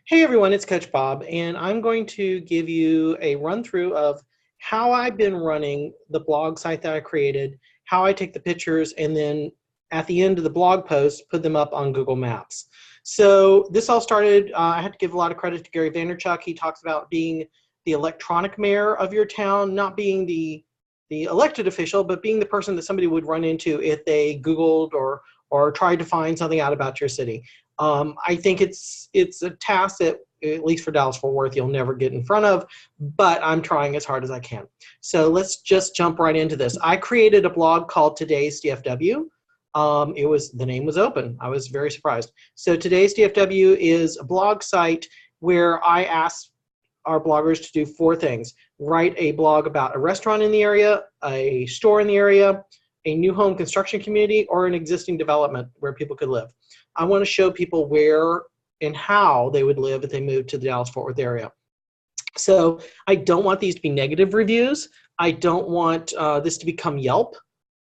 Hey everyone, it's Coach Bob, and I'm going to give you a run through of how I've been running the blog site that I created, how I take the pictures, and then at the end of the blog post, put them up on Google Maps. So this all started, I had to give a lot of credit to Gary Vaynerchuk. He talks about being the electronic mayor of your town, not being the elected official, but being the person that somebody would run into if they Googled or tried to find something out about your city. I think it's a task that, at least for Dallas-Fort Worth, you'll never get in front of, but I'm trying as hard as I can. So let's just jump right into this. I created a blog called Today's DFW. The name was open. I was very surprised. So Today's DFW is a blog site where I ask our bloggers to do 4 things. Write a blog about a restaurant in the area, a store in the area, a new home construction community, or an existing development where people could live. I want to show people where and how they would live if they moved to the Dallas-Fort Worth area. So I don't want these to be negative reviews. I don't want this to become Yelp.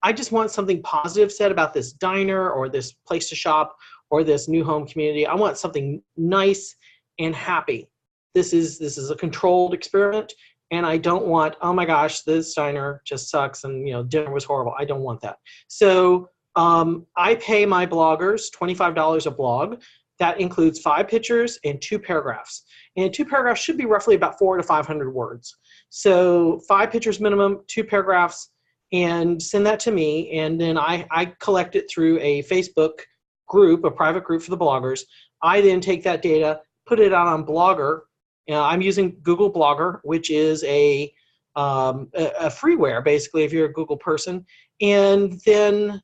I just want something positive said about this diner or this place to shop or this new home community. I want something nice and happy. This is a controlled experiment, and I don't want, oh my gosh, this diner just sucks and dinner was horrible. I don't want that. So I pay my bloggers $25 a blog. That includes 5 pictures and 2 paragraphs. And 2 paragraphs should be roughly about 400 to 500 words. So 5 pictures minimum, 2 paragraphs, and send that to me. And then I collect it through a Facebook group, a private group for the bloggers. I then take that data, put it out on Blogger. I'm using Google Blogger, which is a freeware, basically, if you're a Google person. And then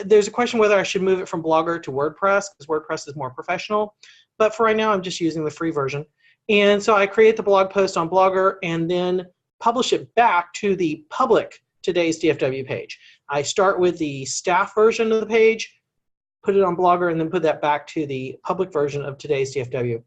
there's a question whether I should move it from Blogger to WordPress, because WordPress is more professional. But for right now, I'm just using the free version. And so I create the blog post on Blogger and then publish it back to the public Today's DFW page. I start with the staff version of the page, put it on Blogger, and then put that back to the public version of Today's DFW.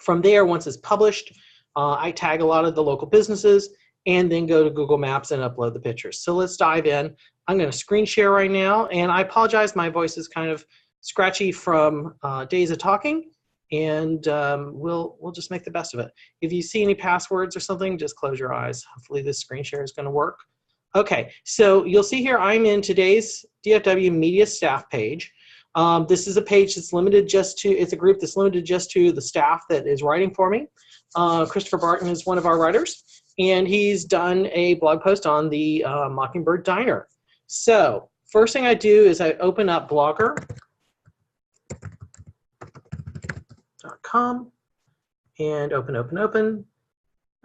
From there, once it's published, I tag a lot of the local businesses and then go to Google Maps and upload the pictures. So let's dive in. I'm going to screen share right now, and I apologize, my voice is kind of scratchy from days of talking, and we'll just make the best of it. If you see any passwords or something, just close your eyes. Hopefully this screen share is going to work. Okay, so you'll see here I'm in Today's DFW media staff page. This is a page that's limited just to, it's a group that's limited just to the staff that is writing for me. Christopher Barton is one of our writers, and he's done a blog post on the Mockingbird Diner. So first thing I do is I open up blogger.com and open.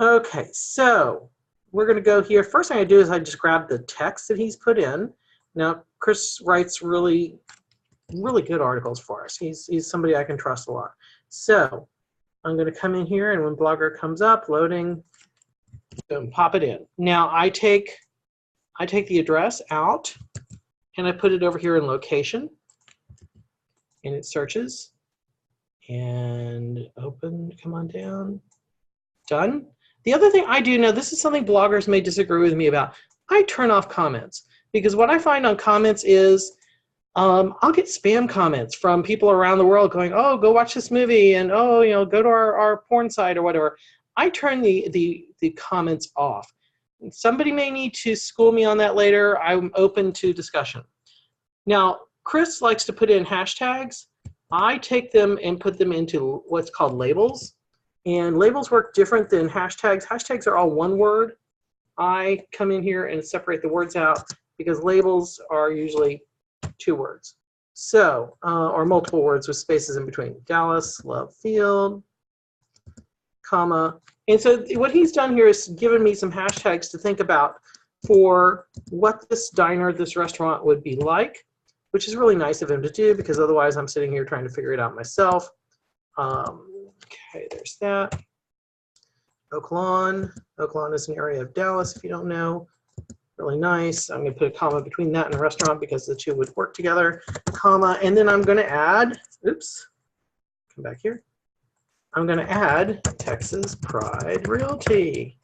Okay, so we're going to go here. First thing I do is I just grab the text that he's put in. Now, Chris writes really good articles for us. He's somebody I can trust a lot. So I'm going to come in here, and when Blogger comes up, loading, boom, pop it in. Now I take the address out, and I put it over here in location, and it searches, and open, come on down, done. The other thing I do, now this is something bloggers may disagree with me about, I turn off comments, because what I find on comments is I'll get spam comments from people around the world going, oh, go watch this movie, and oh, go to our porn site or whatever. I turn the comments off. Somebody may need to school me on that later. I'm open to discussion. Now, Chris likes to put in hashtags. I take them and put them into what's called labels. And labels work different than hashtags. Hashtags are all one word. I come in here and separate the words out because labels are usually 2 words. So, or multiple words with spaces in between. Dallas, Love Field, comma. And so what he's done here is given me some hashtags to think about for what this diner, this restaurant would be like, which is really nice of him to do because otherwise I'm sitting here trying to figure it out myself. Okay, there's that. Oak Lawn. Oak Lawn is an area of Dallas, if you don't know. Really nice. I'm going to put a comma between that and a restaurant because the 2 would work together. Comma, and then I'm going to add, oops, come back here. I'm going to add Texas Pride Realty.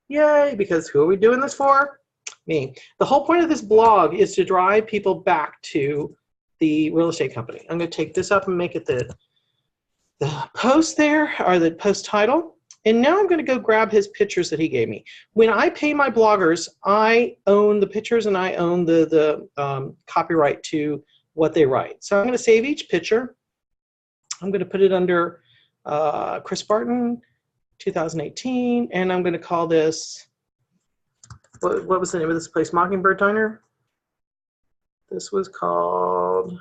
Yay, because who are we doing this for? Me. The whole point of this blog is to drive people back to the real estate company. I'm going to take this up and make it the post there, or the post title. And now I'm going to go grab his pictures that he gave me. When I pay my bloggers, I own the pictures and I own the copyright to what they write. So I'm going to save each picture. I'm going to put it under Chris Barton, 2018, and I'm going to call this, what was the name of this place? Mockingbird Diner? This was called,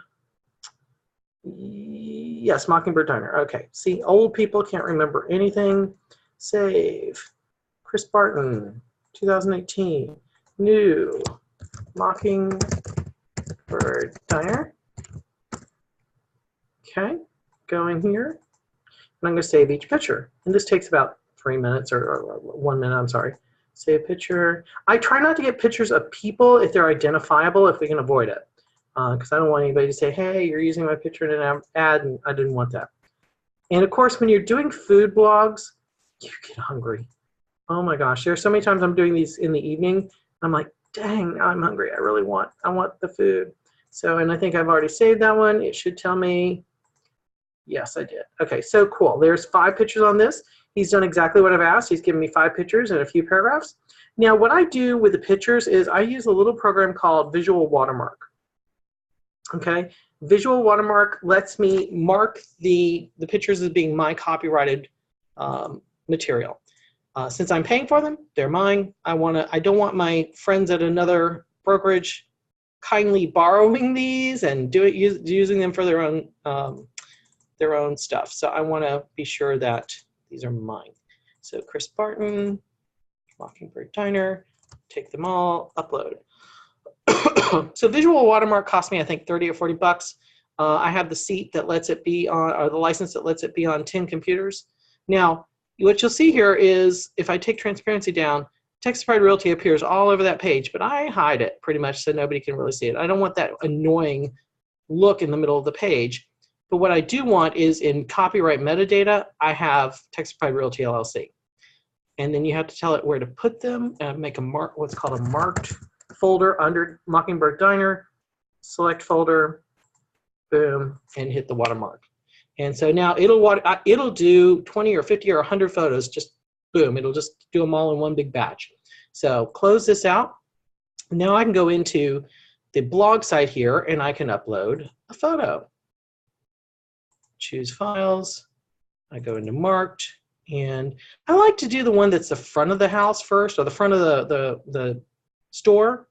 yes, Mockingbird Diner. Okay, see, old people can't remember anything. Save. Chris Barton, 2018. New. Mockingbird Diner. Okay, go in here. And I'm going to save each picture. And this takes about 3 minutes or 1 minute, I'm sorry. Save picture. I try not to get pictures of people if they're identifiable, if we can avoid it. Because I don't want anybody to say, hey, you're using my picture in an ad, and I didn't want that. And of course, when you're doing food blogs, you get hungry. Oh my gosh, there's so many times I'm doing these in the evening. I'm like, dang, I'm hungry. I want the food. So, and I think I've already saved that one. It should tell me, yes, I did. Okay, so cool. There's 5 pictures on this. He's done exactly what I've asked. He's given me 5 pictures and a few paragraphs. Now, what I do with the pictures is I use a little program called Visual Watermark. Okay, Visual Watermark lets me mark the pictures as being my copyrighted material. Since I'm paying for them, they're mine. I don't want my friends at another brokerage kindly borrowing these and using them for their own stuff. So I want to be sure that these are mine. So Chris Barton, Mockingbird Diner, take them all, upload. So Visual Watermark cost me, I think, 30 or 40 bucks. I have the seat that lets it be on, or the license that lets it be on 10 computers. Now, what you'll see here is if I take transparency down, Texas Pride Realty appears all over that page, but I hide it pretty much so nobody can really see it. I don't want that annoying look in the middle of the page. But what I do want is in copyright metadata, I have Texas Pride Realty LLC. And then you have to tell it where to put them and make a what's called a marked folder under Mockingbird Diner, select folder, boom, and hit the watermark. And so now it'll do 20 or 50 or 100 photos, just boom, it'll just do them all in one big batch. So close this out. Now I can go into the blog site here and I can upload a photo. Choose files, I go into marked, and I like to do the one that's the front of the house first, or the front of the store.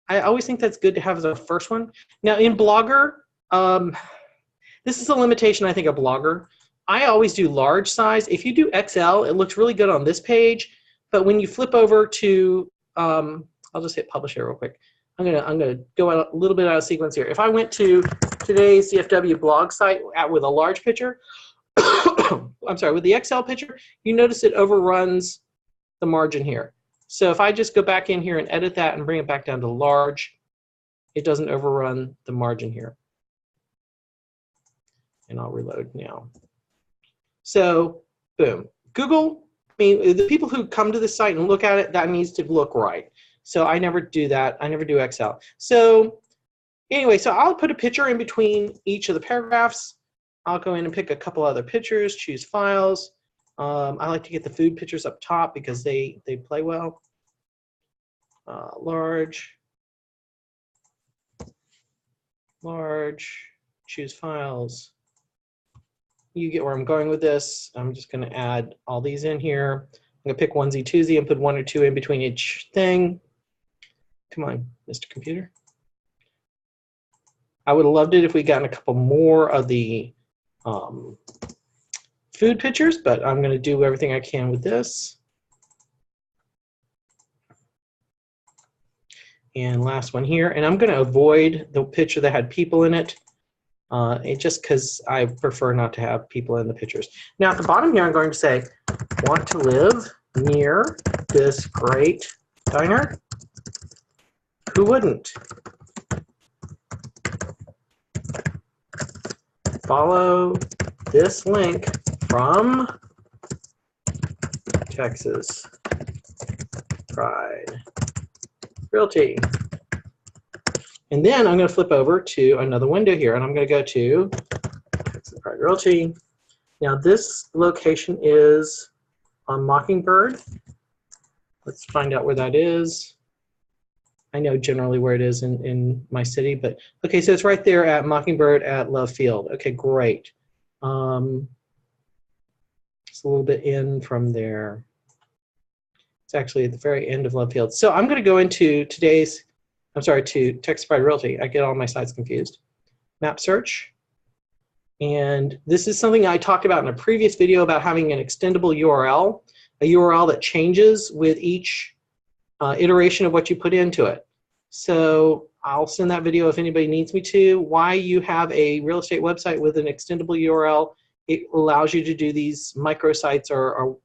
I always think that's good to have as a first one. Now in Blogger, this is a limitation I think of Blogger. I always do large size. If you do XL, it looks really good on this page, but when you flip over to, I'll just hit publish here real quick. I'm gonna go out a little bit out of sequence here. If I went to today's CFW blog site with a large picture, I'm sorry, with the XL picture, you notice it overruns the margin here. So if I just go back in here and edit that and bring it back down to large, it doesn't overrun the margin here. And I'll reload now. So, boom. Google, I mean, the people who come to the site and look at it, that needs to look right. So I never do that. I never do XL. So anyway, so I'll put a picture in between each of the paragraphs. I'll go in and pick a couple other pictures, choose files. I like to get the food pictures up top because they play well. Large, choose files. You get where I'm going with this. I'm just going to add all these in here. I'm going to pick onesie, twosie, and put 1 or 2 in between each thing. Come on, Mr. Computer. I would have loved it if we gotten a couple more of the food pictures, but I'm going to do everything I can with this. And last one here, and I'm going to avoid the picture that had people in it. Just because I prefer not to have people in the pictures. Now at the bottom here, I'm going to say, want to live near this great diner? Who wouldn't? Follow this link from Texas Pride Realty. And then I'm going to flip over to another window here, and I'm going to go to Texas Pride Realty. Now this location is on Mockingbird. Let's find out where that is. I know generally where it is in my city, but okay, so it's right there at Mockingbird at Love Field. Okay, great. It's a little bit in from there. It's actually at the very end of Love Field. So I'm going to go into today's, to Texas Realty. I get all my sites confused. Map search. And this is something I talked about in a previous video about having an extendable URL, a URL that changes with each iteration of what you put into it. So I'll send that video if anybody needs me to. Why you have a real estate website with an extendable URL, it allows you to do these microsites or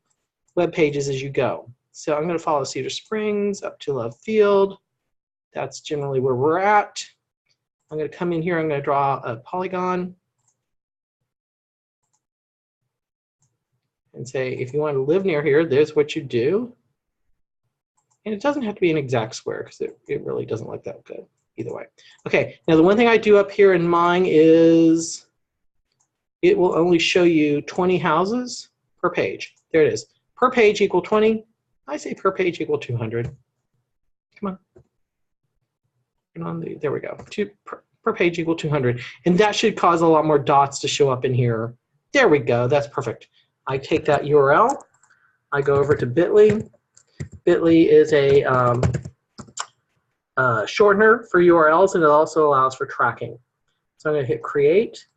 web pages as you go. So I'm going to follow Cedar Springs up to Love Field. That's generally where we're at. I'm going to come in here. I'm going to draw a polygon and say, if you want to live near here, there's what you do. And it doesn't have to be an exact square because it really doesn't look that good either way. Okay, now the one thing I do up here in mine is it will only show you 20 houses per page. There it is. Per page equal 20. I say per page equal 200. Come on. There we go. Per page equal 200. And that should cause a lot more dots to show up in here. There we go. That's perfect. I take that URL. I go over to Bitly. Bitly is a shortener for URLs, and it also allows for tracking. So I'm going to hit create.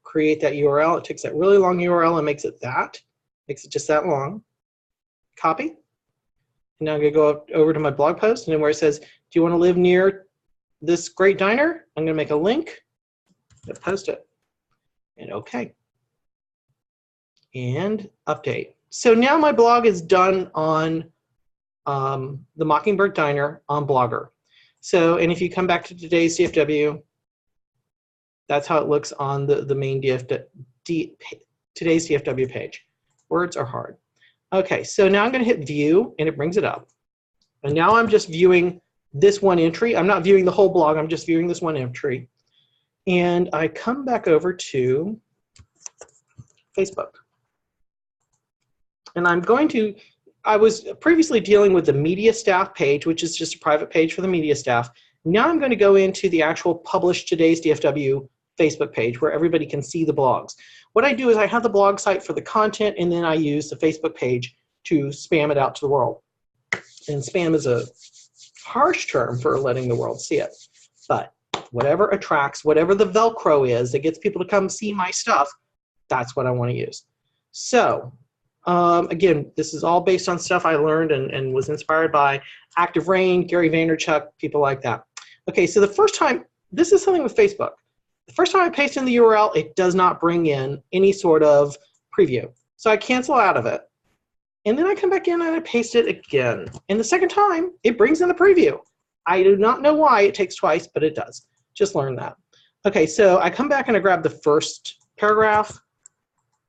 Create that URL. It takes that really long URL and makes it just that long. Copy. And now I'm going to go over to my blog post, and then where it says, do you want to live near this great diner? I'm going to make a link and post it. And OK. And update. So now my blog is done on the Mockingbird Diner on Blogger. So, and if you come back to today's DFW, that's how it looks on the main today's DFW page. Words are hard. Okay, so now I'm going to hit view, and it brings it up. And now I'm just viewing this one entry. I'm not viewing the whole blog. I'm just viewing this one entry. And I come back over to Facebook. And I was previously dealing with the media staff page, which is just a private page for the media staff. Now I'm going to go into the actual publish today's DFW Facebook page where everybody can see the blogs. What I do is I have the blog site for the content, and then I use the Facebook page to spam it out to the world. And spam is a harsh term for letting the world see it. But whatever attracts, whatever the Velcro is that gets people to come see my stuff, that's what I want to use. So again, this is all based on stuff I learned and was inspired by Active Rain, Gary Vaynerchuk, people like that. Okay, so the first time, this is something with Facebook. The first time I paste in the URL, it does not bring in any sort of preview. So I cancel out of it. And then I come back in and I paste it again. And the second time, it brings in the preview. I do not know why it takes twice, but it does. Just learn that. Okay, so I come back and I grab the first paragraph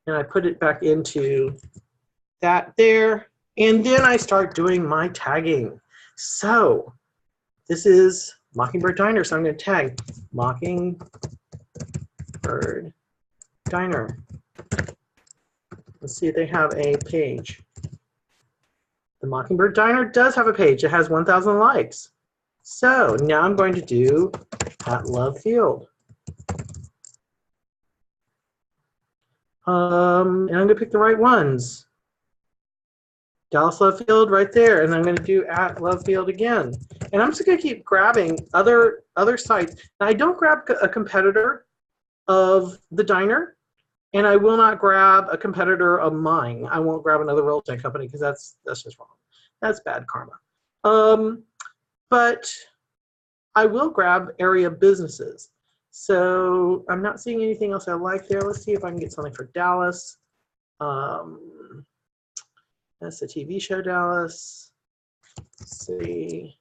and I put it back into that there. And then I start doing my tagging. So this is Mockingbird Diner, so I'm going to tag Mockingbird Diner. Let's see if they have a page. The Mockingbird Diner does have a page. It has 1,000 likes. So now I'm going to do at Love Field. And I'm going to pick the right ones. Dallas Love Field right there, and I'm going to do at Love Field again. And I'm just going to keep grabbing other sites. Now, I don't grab a competitor of the diner, and I will not grab a competitor of mine. I won't grab another real estate company because that's just wrong. That's bad karma. But I will grab area businesses. So I'm not seeing anything else I like there. Let's see if I can get something for Dallas. That's the TV show Dallas. Let's see.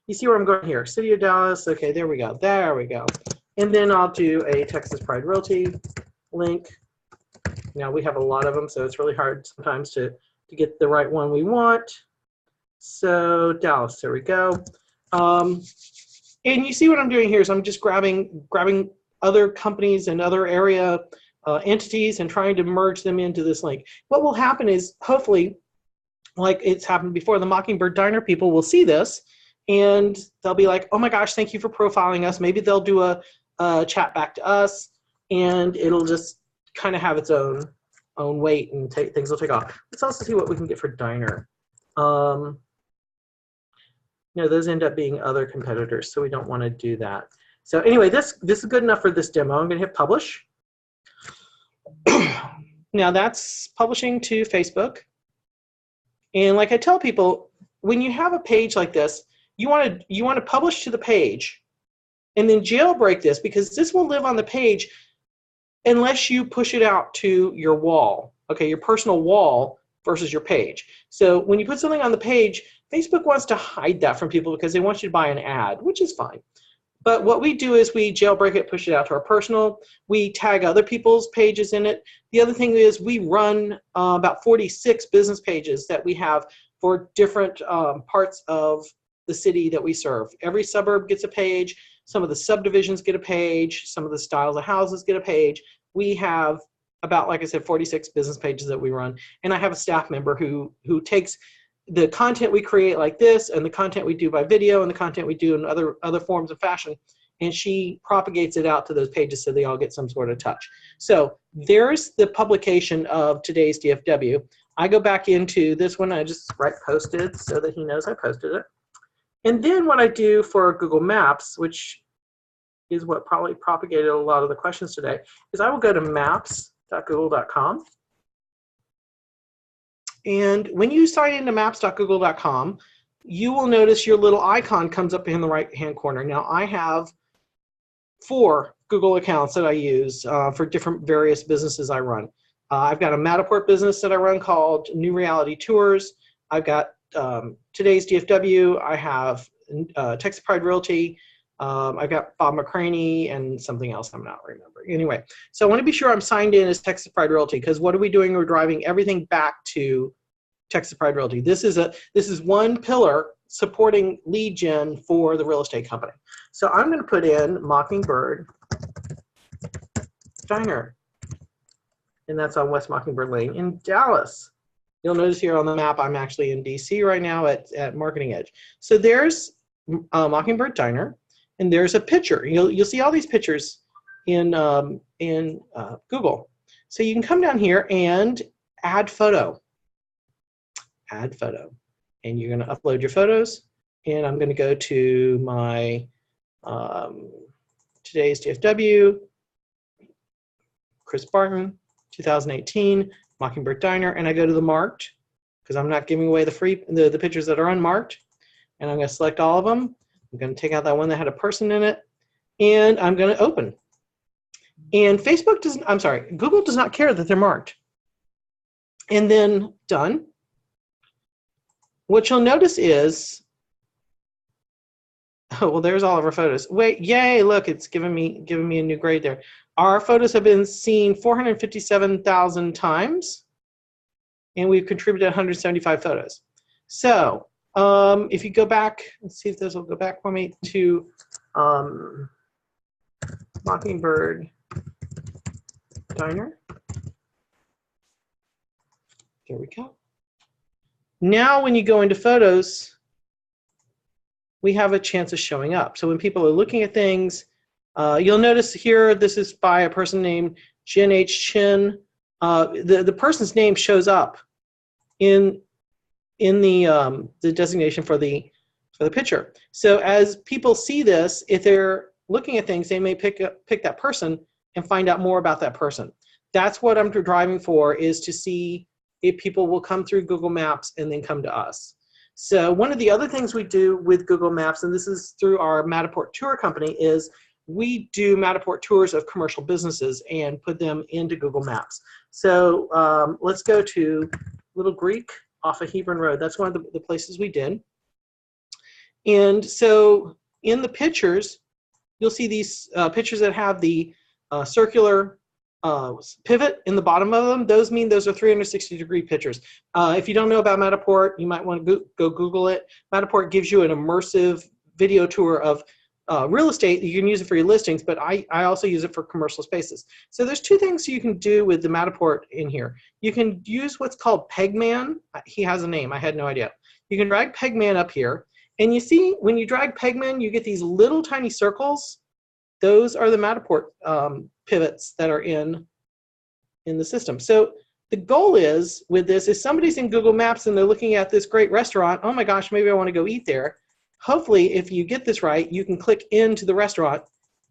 You see where I'm going here. City of Dallas. Okay, there we go. There we go. And then I'll do a Texas Pride Realty link. Now we have a lot of them, so it's really hard sometimes to get the right one we want. So Dallas, there we go. And you see what I'm doing here is I'm just grabbing other companies and other area entities and trying to merge them into this link. What will happen is, hopefully, like it's happened before, the Mockingbird Diner people will see this and they'll be like, oh my gosh, thank you for profiling us. Maybe they'll do a chat back to us, and it'll just kind of have its own weight, and things will take off. Let's also see what we can get for Diner. You know, those end up being other competitors, so we don't want to do that. So anyway, this is good enough for this demo. I'm going to hit publish. Now that's publishing to Facebook. And like I tell people, when you have a page like this, you want to publish to the page and then jailbreak this, because this will live on the page unless you push it out to your wall, okay, your personal wall versus your page. So when you put something on the page, Facebook wants to hide that from people because they want you to buy an ad, which is fine. But what we do is we jailbreak it, push it out to our personal. We tag other people's pages in it. The other thing is we run about 46 business pages that we have for different parts of the city that we serve. Every suburb gets a page. Some of the subdivisions get a page. Some of the styles of houses get a page. We have about, like I said, 46 business pages that we run. And I have a staff member who takes the content we create like this, and the content we do by video, and the content we do in other forms of fashion, and she propagates it out to those pages so they all get some sort of touch. So there's the publication of today's DFW. I go back into this one, I just write posted so that he knows I posted it. And then what I do for Google Maps, which is what probably propagated a lot of the questions today, is I will go to maps.google.com. And when you sign into maps.google.com, you will notice your little icon comes up in the right-hand corner. Now, I have 4 Google accounts that I use for different various businesses I run. I've got a Matterport business that I run called New Reality Tours. I've got today's DFW. I have Texas Pride Realty. I've got Bob McCraney and something else I'm not remembering. Anyway, so I want to be sure I'm signed in as Texas Pride Realty, because what are we doing? We're driving everything back to Texas Pride Realty. This is one pillar supporting lead gen for the real estate company. So I'm going to put in Mockingbird Diner, and that's on West Mockingbird Lane in Dallas. You'll notice here on the map I'm actually in DC right now at Marketing Edge. So there's Mockingbird Diner. And there's a picture. You'll see all these pictures in Google. So you can come down here and add photo. Add photo. And you're going to upload your photos. And I'm going to go to my today's DFW, Chris Barton, 2018, Mockingbird Diner, and I go to the marked, because I'm not giving away the pictures that are unmarked. And I'm going to select all of them. I'm going to take out that one that had a person in it, and I'm going to open. And Google does not care that they're marked. And then done. What you'll notice is, oh, well, there's all of our photos. Wait, yay, look, it's giving me a new grade there. Our photos have been seen 457,000 times, and we've contributed 175 photos. So, if you go back, let's see if this will go back for me to Mockingbird Diner. There we go. Now when you go into photos, we have a chance of showing up. So when people are looking at things, you'll notice here this is by a person named Jen H. Chin. The person's name shows up in the designation for the picture. So as people see this, if they're looking at things, they may pick that person and find out more about that person. That's what I'm driving for, is to see if people will come through Google Maps and then come to us. So one of the other things we do with Google Maps, and this is through our Matterport tour company, is we do Matterport tours of commercial businesses and put them into Google Maps. So let's go to Little Greek off of Hebron Road. That's one of the places we did. And so in the pictures, you'll see these pictures that have the circular pivot in the bottom of them. Those mean those are 360-degree pictures. If you don't know about Matterport, you might want to go Google it. Matterport gives you an immersive video tour of real estate, you can use it for your listings, but I also use it for commercial spaces. So there's two things you can do with the Matterport in here. You can use what's called Pegman. He has a name, I had no idea. You can drag Pegman up here, and you see when you drag Pegman, you get these little tiny circles. Those are the Matterport pivots that are in the system. So the goal is with this is somebody's in Google Maps and they're looking at this great restaurant. Oh my gosh, maybe I want to go eat there. Hopefully, if you get this right, you can click into the restaurant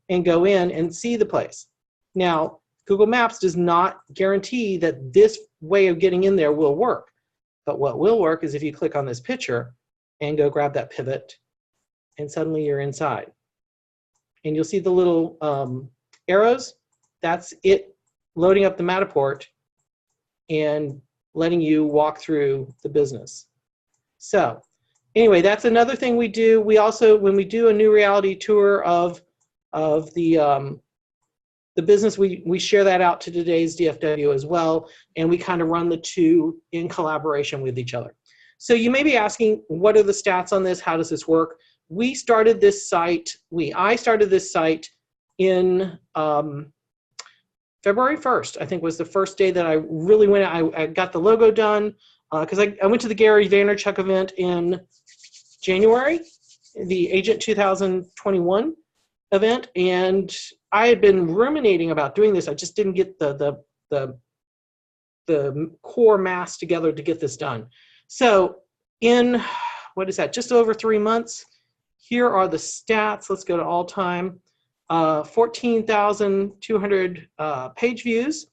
and go in and see the place. Now, Google Maps does not guarantee that this way of getting in there will work. But what will work is if you click on this picture and go grab that pivot, and suddenly you're inside. And you'll see the little arrows. That's it loading up the Matterport and letting you walk through the business. So anyway, that's another thing we do. We also, when we do a new reality tour of the business, we share that out to today's DFW as well, and we kind of run the two in collaboration with each other. So you may be asking, what are the stats on this? How does this work? We started this site, I started this site in February 1st, I think was the first day that I really went, I got the logo done, because I went to the Gary Vaynerchuk event in January, the Agent 2021 event, and I had been ruminating about doing this. I just didn't get the core mass together to get this done. So in, what is that, just over 3 months, here are the stats. Let's go to all time. 14,200 page views.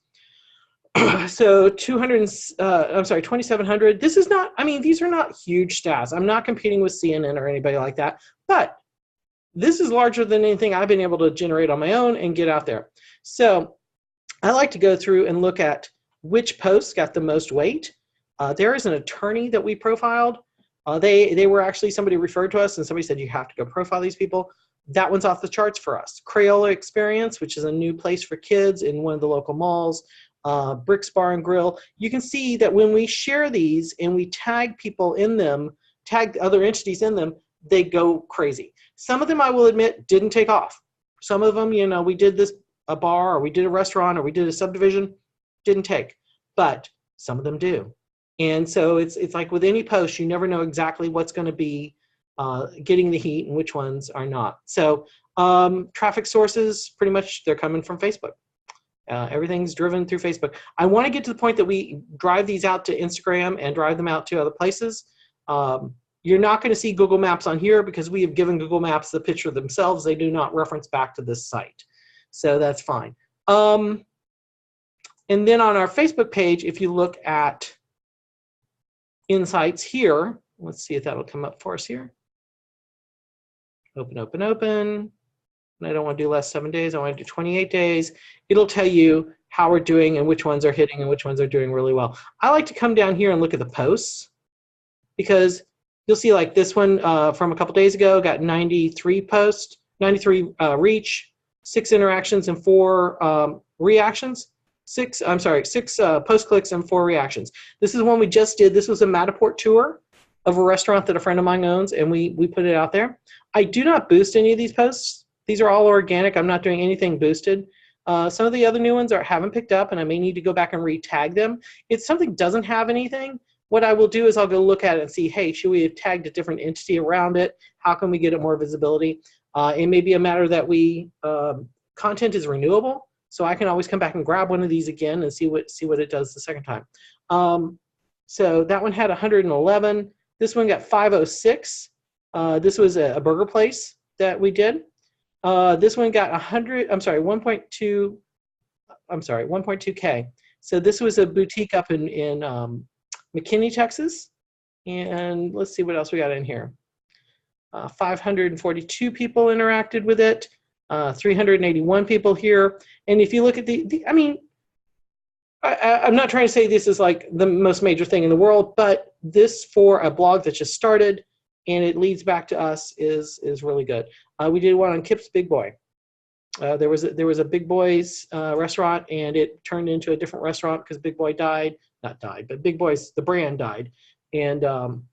So 2,700. This is not, I mean, these are not huge stats. I'm not competing with CNN or anybody like that, but this is larger than anything I've been able to generate on my own and get out there. So I like to go through and look at which posts got the most weight. There is an attorney that we profiled. They were actually, somebody referred to us and somebody said, you have to go profile these people. That one's off the charts for us. Crayola Experience, which is a new place for kids in one of the local malls. Bricks Bar and Grill. You can see that when we share these and we tag people in them, tag other entities in them, they go crazy. Some of them, I will admit, didn't take off. Some of them, you know, we did a bar or we did a restaurant or we did a subdivision, didn't take. But some of them do. And so it's like with any post, you never know exactly what's going to be getting the heat and which ones are not. So traffic sources, pretty much they're coming from Facebook. Everything's driven through Facebook. I want to get to the point that we drive these out to Instagram and drive them out to other places. You're not going to see Google Maps on here because we have given Google Maps the picture themselves. They do not reference back to this site. So that's fine. And then on our Facebook page, if you look at Insights here, let's see if that'll come up for us here. Open, open, open. And I don't want to do less 7 days. I want to do 28 days. It'll tell you how we're doing and which ones are hitting and which ones are doing really well. I like to come down here and look at the posts because you'll see like this one from a couple days ago got 93 posts, 93 reach, 6 interactions and 4 reactions. 6 post clicks and 4 reactions. This is one we just did. This was a Matterport tour of a restaurant that a friend of mine owns, and we put it out there. I do not boost any of these posts. These are all organic. I'm not doing anything boosted. Some of the other new ones haven't picked up, and I may need to go back and re-tag them. If something doesn't have anything, what I will do is I'll go look at it and see, hey, should we have tagged a different entity around it? How can we get it more visibility? It may be a matter that content is renewable, so I can always come back and grab one of these again and see what it does the second time. So that one had 111. This one got 506. This was a burger place that we did. This one got 1.2K. So this was a boutique up in McKinney, Texas. And let's see what else we got in here. 542 people interacted with it. 381 people here. And if you look at I mean, I'm not trying to say this is like the most major thing in the world, but this for a blog that just started and it leads back to us is really good. We did one on Kip's Big Boy. There was a Big Boy's restaurant, and it turned into a different restaurant because Big Boy died. Not died, but Big Boy's, the brand died. And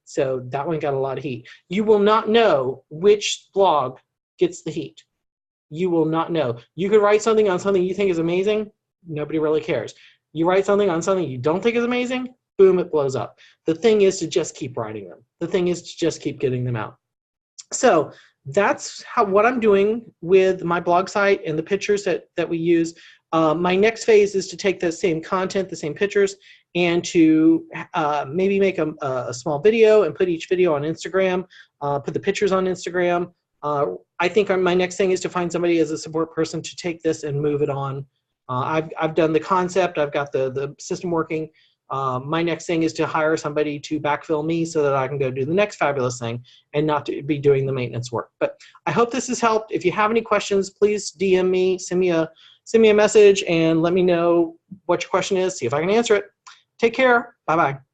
so that one got a lot of heat. You will not know which blog gets the heat. You will not know. You could write something on something you think is amazing, nobody really cares. You write something on something you don't think is amazing, boom, it blows up. The thing is to just keep writing them. The thing is to just keep getting them out. So that's what I'm doing with my blog site and the pictures that we use. My next phase is to take the same content, the same pictures, and to maybe make a small video and put each video on Instagram, put the pictures on Instagram. I think my next thing is to find somebody as a support person to take this and move it on. I've done the concept. I've got the system working. My next thing is to hire somebody to backfill me so that I can go do the next fabulous thing and not to be doing the maintenance work. But I hope this has helped. If you have any questions, please DM me, send me a message, and let me know what your question is, see if I can answer it. Take care. Bye-bye.